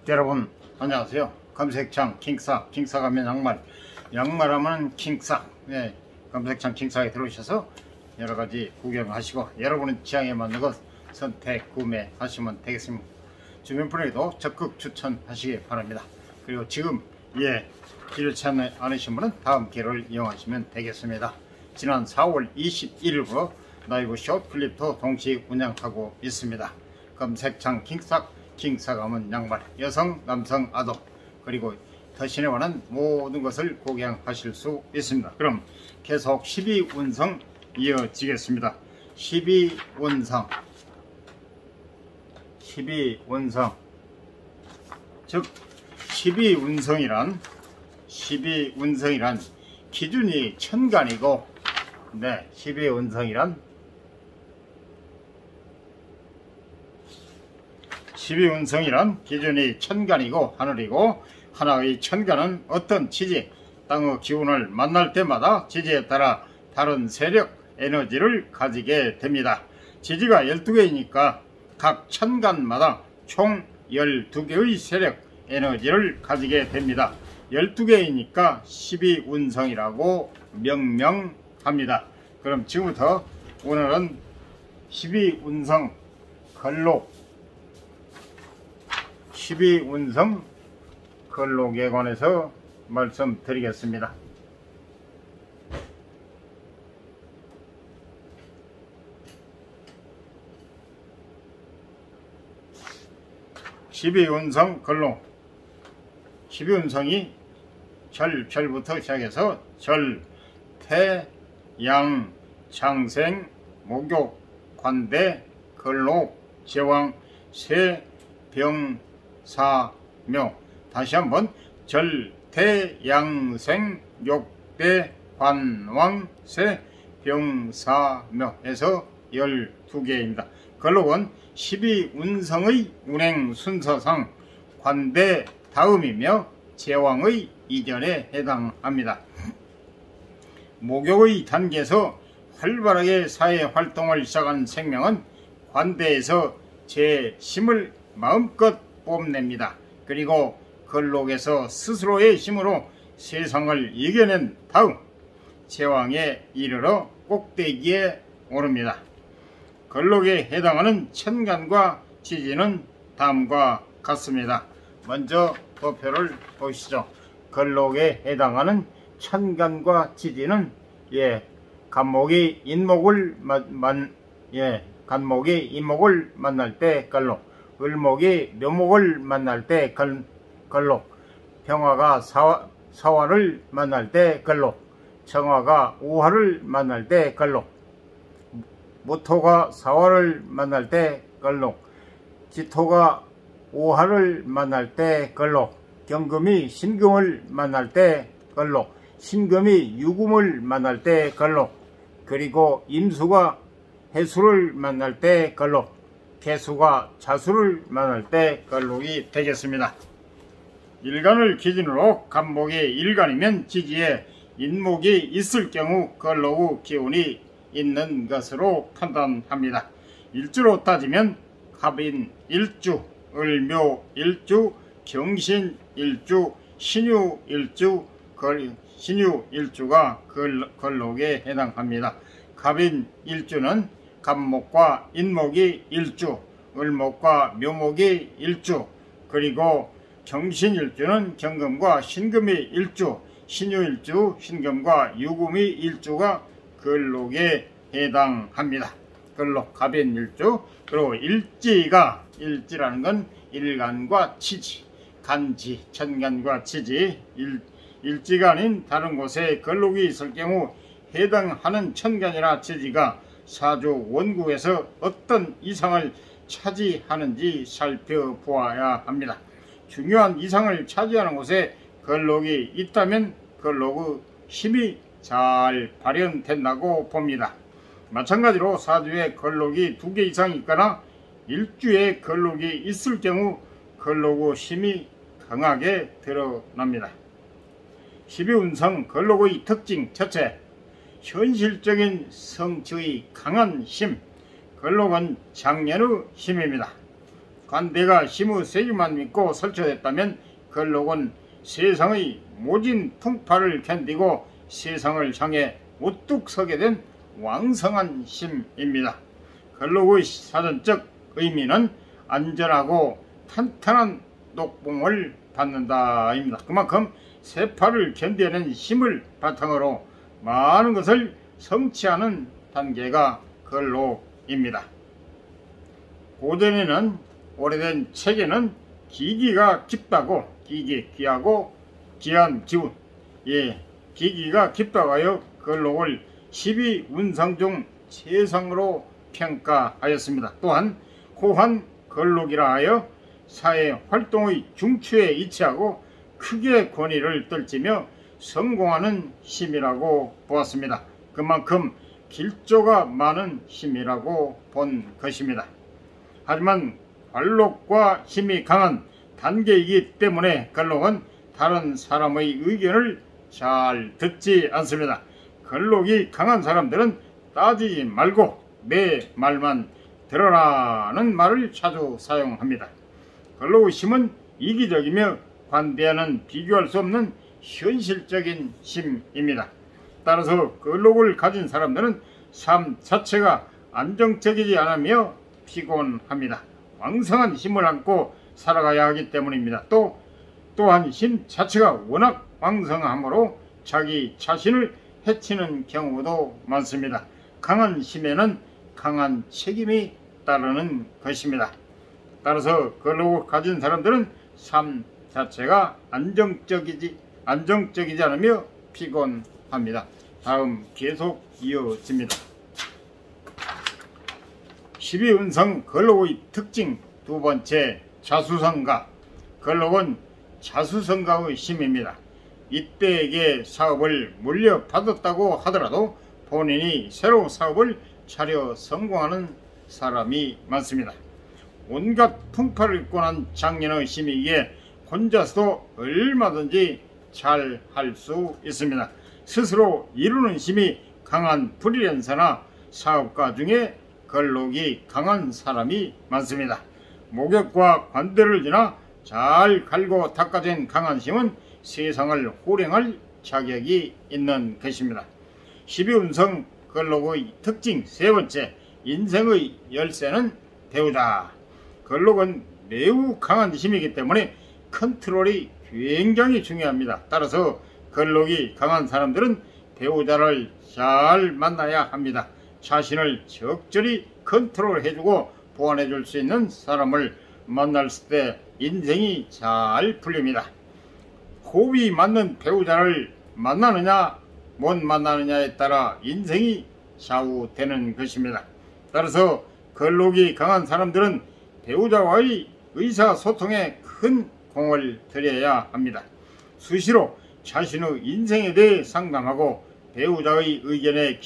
여러분 안녕하세요. 검색창 킹싹, 킹싹하면 양말하면 킹싹. 네, 검색창 킹싹에 들어오셔서 여러가지 구경하시고 여러분의 취향에 맞는 것 선택 구매하시면 되겠습니다. 주변 분에게도 적극 추천하시기 바랍니다. 그리고 지금 기르지 않으신 분은 다음 기회를 이용하시면 되겠습니다. 지난 4월 21일부터 라이브 숏클립도 동시 운영하고 있습니다. 검색창 킹싹하면 양말, 여성, 남성, 아동, 그리고 더신에 관한 모든 것을 구경하실 수 있습니다. 그럼 계속 12운성 이어지겠습니다. 12운성 즉 12운성이란 기준이 천간이고, 12운성이란 기준이 천간이고 하늘이고, 하나의 천간은 어떤 지지, 땅의 기운을 만날 때마다 지지에 따라 다른 세력, 에너지를 가지게 됩니다. 지지가 12개이니까 각 천간마다 총 12개의 세력, 에너지를 가지게 됩니다. 12개이니까 12운성이라고 명명합니다. 그럼 지금부터 오늘은 12운성 걸록, 12운성 걸록에 관해서 말씀드리겠습니다. 12운성 걸록, 12운성이 별부터 시작해서 절, 태, 양, 장생, 목욕, 관대, 걸록, 제왕, 세, 병, 사, 묘. 다시 한번 절, 태, 양, 생, 욕대, 관, 왕, 세, 병, 사, 묘 에서 12개입니다. 걸록은 12운성의 운행 순서상 관대 다음이며 제왕의 이전에 해당합니다. 목욕의 단계에서 활발하게 사회활동을 시작한 생명은 관대에서 제 힘을 마음껏 뽐냅니다. 그리고 걸록에서 스스로의 힘으로 세상을 이겨낸 다음 제왕에 이르러 꼭대기에 오릅니다. 걸록에 해당하는 천간과 지지는 다음과 같습니다. 먼저 도표를 보시죠. 걸록에 해당하는 천간과 지지는 간목이 인목을 만날 때 걸록, 을목이 묘목을 만날 때 걸록, 병화가 사화를 만날 때 걸록, 정화가 우화를 만날 때 걸록, 무토가 사화를 만날 때 걸록, 지토가 오화를 만날 때 걸록, 경금이 신금을 만날 때 걸록, 신금이 유금을 만날 때 걸록, 그리고 임수가 해수를 만날 때 걸록, 개수가 자수를 만날 때 걸록이 되겠습니다. 일간을 기준으로 간목이 일간이면 지지에 인목이 있을 경우 걸록의 기운이 있는 것으로 판단합니다. 일주로 따지면 갑인 일주, 을묘 일주, 경신 일주, 신유 일주가 걸록에 해당합니다. 갑인 일주는 간목과 인목이 일주, 을목과 묘목이 일주, 그리고 경신 일주는 경금과 신금이 일주, 신유 일주, 신금과 유금이 일주가 걸록에 해당합니다. 걸록 갑인 일주. 그리고 일지라는 건 일간과 치지, 간지, 천간과 치지, 일지가 아닌 다른 곳에 걸록이 있을 경우 해당하는 천간이나 치지가 사주 원국에서 어떤 이상을 차지하는지 살펴보아야 합니다. 중요한 이상을 차지하는 곳에 걸록이 있다면 걸록의 힘이 잘 발현된다고 봅니다. 마찬가지로 사주에 걸록이 2개 이상 있거나 일주에 걸록이 있을 경우 걸록의 힘이 강하게 드러납니다. 12운성 걸록의 특징 첫째, 현실적인 성취의 강한 힘. 걸록은 장년의 힘입니다. 관대가 힘의 세기만 믿고 설쳐됐다면 걸록은 세상의 모진 풍파를 견디고 세상을 향해 우뚝 서게 된 왕성한 힘입니다. 걸록의 사전적 의미는 안전하고 탄탄한 녹봉을 받는다입니다. 그만큼 세파를 견뎌내는 힘을 바탕으로 많은 것을 성취하는 단계가 걸록입니다. 고전에는 오래된 책에는 기기가 깊다고, 기기 귀하고 귀한 기운, 기기가 깊다고 하여 걸록을 12운상 중 최상으로 평가하였습니다. 또한 고한 걸록이라 하여 사회 활동의 중추에 위치하고 크게 권위를 떨치며 성공하는 힘이라고 보았습니다. 그만큼 길조가 많은 힘이라고 본 것입니다. 하지만 관록과 힘이 강한 단계이기 때문에 걸록은 다른 사람의 의견을 잘 듣지 않습니다. 걸록이 강한 사람들은 따지지 말고 내 말만 들어라는 말을 자주 사용합니다. 걸록의 힘은 이기적이며 관대하는 비교할 수 없는 현실적인 힘입니다. 따라서 걸록을 가진 사람들은 삶 자체가 안정적이지 않으며 피곤합니다. 왕성한 힘을 안고 살아가야 하기 때문입니다. 또한 힘 자체가 워낙 왕성하므로 자기 자신을 해치는 경우도 많습니다. 강한 힘에는 강한 책임이 따르는 것입니다. 따라서 걸록을 가진 사람들은 삶 자체가 안정적이지 않으며 피곤합니다. 다음 계속 이어집니다. 12운성 걸록의 특징 두 번째, 자수성가. 걸록은 자수성가의 힘입니다. 이때에게 사업을 물려받았다고 하더라도 본인이 새로 사업을 차려 성공하는 사람이 많습니다. 온갖 풍파를 입고 난 장년의 힘이기에 혼자서도 얼마든지 잘 할 수 있습니다. 스스로 이루는 힘이 강한 프리랜서나 사업가 중에 걸록이 강한 사람이 많습니다. 목욕과 관대를 지나 잘 갈고 닦아진 강한 힘은 세상을 호령할 자격이 있는 것입니다. 12운성 걸록의 특징 세 번째, 인생의 열쇠는 배우자. 걸록은 매우 강한 힘이기 때문에 컨트롤이 굉장히 중요합니다. 따라서 걸록이 강한 사람들은 배우자를 잘 만나야 합니다. 자신을 적절히 컨트롤해주고 보완해줄 수 있는 사람을 만났을 때 인생이 잘 풀립니다. 호흡이 맞는 배우자를 만나느냐 못 만나느냐에 따라 인생이 좌우되는 것입니다. 따라서 걸록이 강한 사람들은 배우자와의 의사소통에 큰 공을 들여야 합니다. 수시로 자신의 인생에 대해 상담하고 배우자의 의견에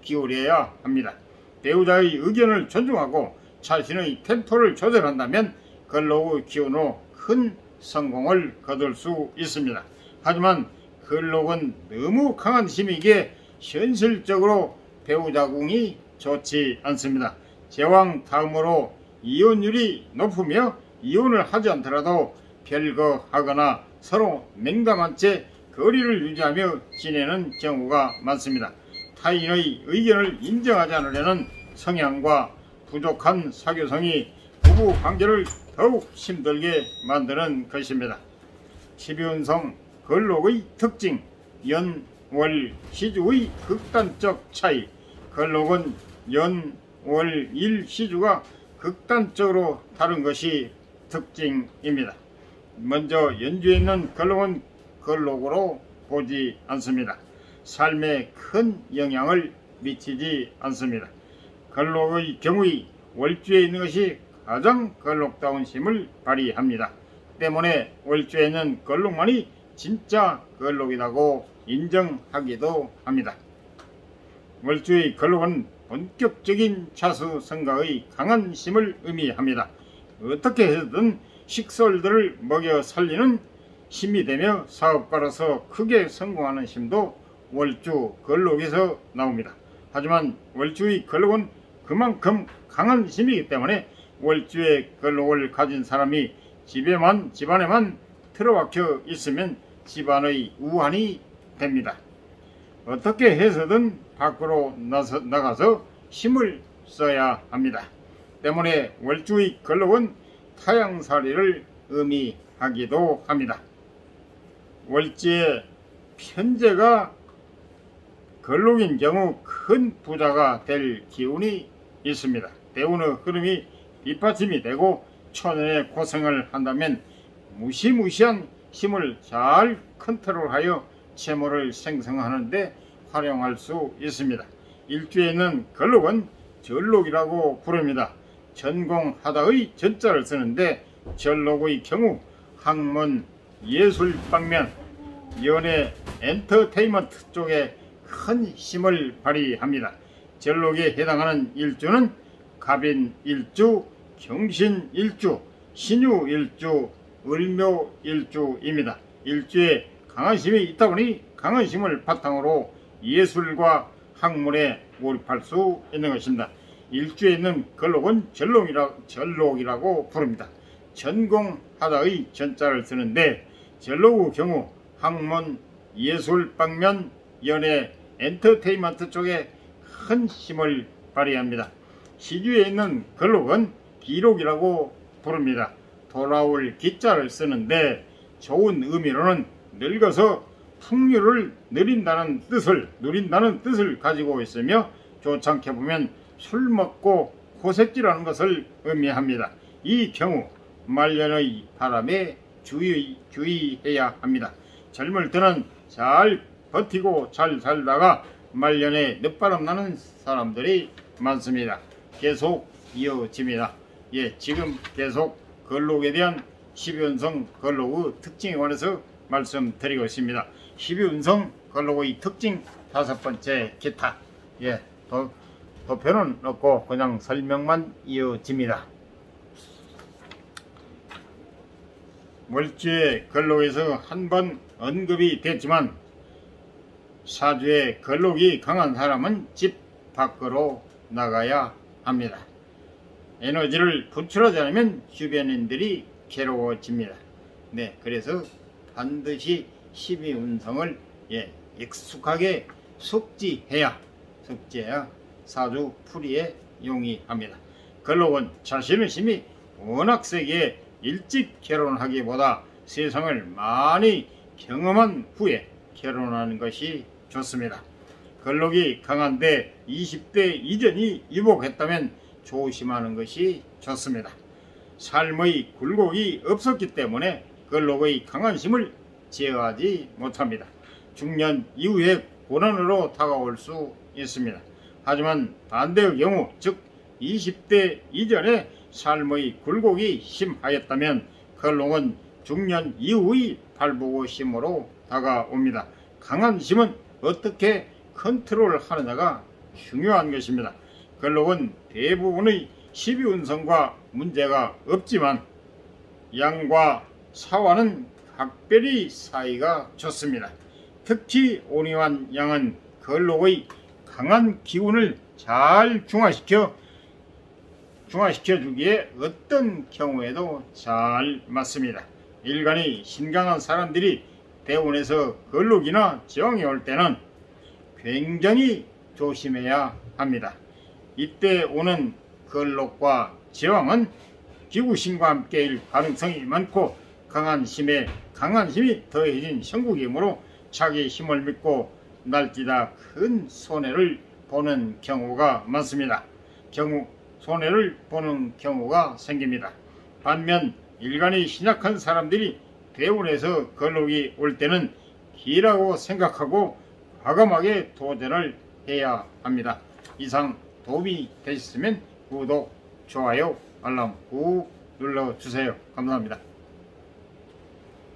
기울여야 합니다. 배우자의 의견을 존중하고 자신의 템포를 조절한다면 걸록의 기운으로 큰 성공을 거둘 수 있습니다. 하지만 걸록은 너무 강한 힘이기에 현실적으로 배우자궁이 좋지 않습니다. 제왕 다음으로 이혼율이 높으며 이혼을 하지 않더라도 별거하거나 서로 냉담한 채 거리를 유지하며 지내는 경우가 많습니다. 타인의 의견을 인정하지 않으려는 성향과 부족한 사교성이 부부 관계를 더욱 힘들게 만드는 것입니다. 12운성 걸록의 특징, 연, 월, 시주의 극단적 차이. 걸록은 연, 월, 일, 시주가 극단적으로 다른 것이 특징입니다. 먼저 연주에 있는 걸록은 걸록으로 보지 않습니다. 삶에 큰 영향을 미치지 않습니다. 걸록의 경우의 월주에 있는 것이 가장 걸록다운 힘을 발휘합니다. 때문에 월주에 있는 걸록만이 진짜 걸록이라고 인정하기도 합니다. 월주의 걸록은 본격적인 자수성가의 강한 힘을 의미합니다. 어떻게 해서든 식솔들을 먹여 살리는 힘이 되며 사업가로서 크게 성공하는 힘도 월주 걸록에서 나옵니다. 하지만 월주의 걸록은 그만큼 강한 힘이기 때문에 월주의 걸록을 가진 사람이 집안에만 틀어박혀 있으면 집안의 우환이 됩니다. 어떻게 해서든 밖으로 나가서 힘을 써야 합니다. 때문에 월주의 걸록은 타양살이를 의미하기도 합니다. 월지의 편제가 걸록인 경우 큰 부자가 될 기운이 있습니다. 대운의 흐름이 뒷받침이 되고 초년에 고생을 한다면 무시무시한 힘을 잘 컨트롤하여 채무를 생성하는 데 활용할 수 있습니다. 일주에 있는 걸록은 절록이라고 부릅니다. 전공하다의 전자를 쓰는데 절록의 경우 학문, 예술 방면, 연예, 엔터테인먼트 쪽에 큰 힘을 발휘합니다. 절록에 해당하는 일주는 갑인일주, 경신일주, 신유일주, 을묘일주입니다. 일주에 강한 힘이 있다 보니 강한 힘을 바탕으로 예술과 학문에 몰입할 수 있는 것입니다. 일주에 있는 걸록은 절록이라고 부릅니다. 전공하다의 전자를 쓰는데 절록의 경우 학문, 예술 방면, 연예, 엔터테인먼트 쪽에 큰 힘을 발휘합니다. 시주에 있는 걸록은 기록이라고 부릅니다. 돌아올 기자를 쓰는데 좋은 의미로는 늙어서 풍류를 누린다는 뜻을 가지고 있으며 좋지 보면 술 먹고 고색질하는 것을 의미합니다. 이 경우 말년의 바람에 주의해야 합니다. 젊을 때는 잘 버티고 잘 살다가 말년에 늦바람 나는 사람들이 많습니다. 계속 이어집니다. 지금 계속 걸록에 대한 12운성 걸록의 특징에 관해서 말씀드리고 있습니다. 12운성 걸록의 특징 5번째 기타. 도표는 없고 그냥 설명만 이어집니다. 월주의 걸록에서 한번 언급이 됐지만 사주의 걸록이 강한 사람은 집 밖으로 나가야 합니다. 에너지를 분출하지 않으면 주변인들이 괴로워집니다. 그래서 반드시 12운성을 익숙하게 숙지해야 사주 풀이에 용이합니다. 걸록은 자신의 힘이 워낙 세기에 일찍 결혼하기보다 세상을 많이 경험한 후에 결혼하는 것이 좋습니다. 걸록이 강한데 20대 이전이 유복했다면 조심하는 것이 좋습니다. 삶의 굴곡이 없었기 때문에 걸록의 강한 힘을 제어하지 못합니다. 중년 이후에 고난으로 다가올 수 있습니다. 하지만 반대의 경우 즉 20대 이전에 삶의 굴곡이 심하였다면 걸록은 중년 이후의 발부고 힘으로 다가옵니다. 강한 힘은 어떻게 컨트롤하느냐가 중요한 것입니다. 걸록은 대부분의 12운성과 문제가 없지만 양과 사와는 각별히 사이가 좋습니다. 특히 온유한 양은 걸록의 강한 기운을 잘 중화시켜 주기에 어떤 경우에도 잘 맞습니다. 일간이 신강한 사람들이 대운에서 걸록이나 제왕이 올 때는 굉장히 조심해야 합니다. 이때 오는 걸록과 제왕은 기구신과 함께일 가능성이 많고 강한 힘이 더해진 형국이므로 자기 힘을 믿고 날뛰다 큰 손해를 보는 경우가 많습니다. 손해를 보는 경우가 생깁니다. 반면 일간이 신약한 사람들이 대운에서 걸록이 올 때는 기라고 생각하고 과감하게 도전을 해야 합니다. 이상 도움이 되셨으면 구독, 좋아요, 알람 꾹 눌러주세요. 감사합니다.